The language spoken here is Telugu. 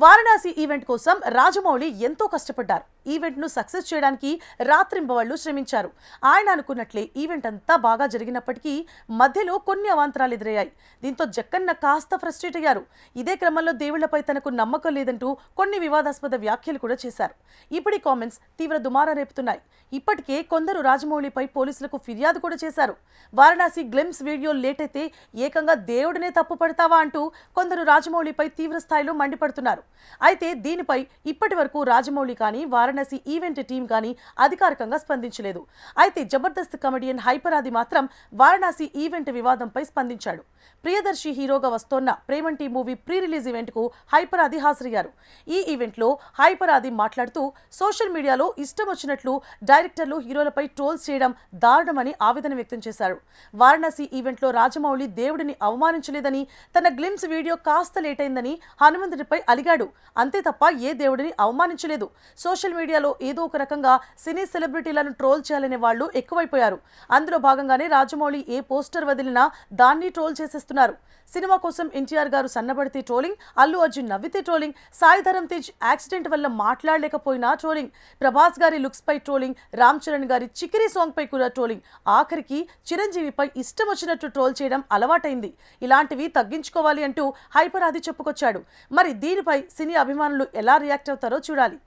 వారణాసి ఈవెంట్ కోసం రాజమౌళి ఎంతో కష్టపడ్డారు. ఈవెంట్ ను సక్సెస్ చేయడానికి రాత్రింబవళ్లు శ్రమించారు. ఆయన అనుకున్నట్లే ఈవెంట్ అంతా బాగా జరిగినప్పటికీ మధ్యలో కొన్ని అవాంతరాలు ఎదురయ్యాయి. దీంతో జక్కన్న కాస్త ఫ్రస్ట్రేట్ అయ్యారు. ఇదే క్రమంలో దేవుళ్లపై తనకు నమ్మకం లేదంటూ కొన్ని వివాదాస్పద వ్యాఖ్యలు కూడా చేశారు. ఇప్పుడు ఈ కామెంట్స్ తీవ్ర దుమారా రేపుతున్నాయి. ఇప్పటికే కొందరు రాజమౌళిపై పోలీసులకు ఫిర్యాదు కూడా చేశారు. వారణాసి గ్లిమ్స్ వీడియో లేట్ అయితే ఏకంగా దేవుడినే తప్పు పడతావా అంటూ కొందరు రాజమౌళిపై తీవ్ర స్థాయిలో మండిపడుతున్నారు. అయితే దీనిపై ఇప్పటి వరకు రాజమౌళి కానీ వారణాసి ఈవెంట్ టీం కానీ అధికారికంగా స్పందించలేదు. అయితే జబర్దస్త్ కమెడియన్ హైపరాది మాత్రం వారణాసి ఈవెంట్ వివాదంపై స్పందించాడు. ప్రియదర్శి హీరోగా వస్తోన్న ప్రేమంటి మూవీ ప్రీ రిలీజ్ ఈవెంట్ కు హైపరాది హాజరయ్యారు. ఈ ఈవెంట్ లో హైపరాది మాట్లాడుతూ సోషల్ మీడియాలో ఇష్టం వచ్చినట్లు డైరెక్టర్లు హీరోలపై ట్రోల్స్ చేయడం దారుణమని ఆవేదన వ్యక్తం చేశారు. వారణాసి ఈవెంట్ లో రాజమౌళి దేవుడిని అవమానించలేదని, తన గ్లిమ్స్ వీడియో కాస్త లేట్ అయిందని హనుమంతుడిపై అలిగాడు. అంతే తప్ప ఏ దేవుడిని అవమానించలేదు. సోషల్ మీడియాలో ఏదో ఒక రకంగా సినీ సెలబ్రిటీలను ట్రోల్ చేయాలనే వాళ్ళు ఎక్కువైపోయారు. అందులో భాగంగానే రాజమౌళి ఏ పోస్టర్ వదిలినా దాన్ని ట్రోల్ చేసేస్తున్నారు. సినిమా కోసం ఎన్టీఆర్ గారు సన్నబడితే ట్రోలింగ్, అల్లు అర్జున్ నవ్వితే ట్రోలింగ్, సాయి ధరమ్ తేజ్ యాక్సిడెంట్ వల్ల మాట్లాడలేకపోయినా ట్రోలింగ్, ప్రభాస్ గారి లుక్స్ పై ట్రోలింగ్, రామ్ చరణ్ గారి చికిరి సాంగ్ పై కూడా ట్రోలింగ్, ఆఖరికి చిరంజీవిపై ఇష్టం వచ్చినట్టు ట్రోల్ చేయడం అలవాటైంది. ఇలాంటివి తగ్గించుకోవాలి అంటూ హైపరాది చెప్పుకొచ్చాడు. మరి దీనిపై సినీ అభిమానులు ఎలా రియాక్ట్ అవుతారో చూడాలి.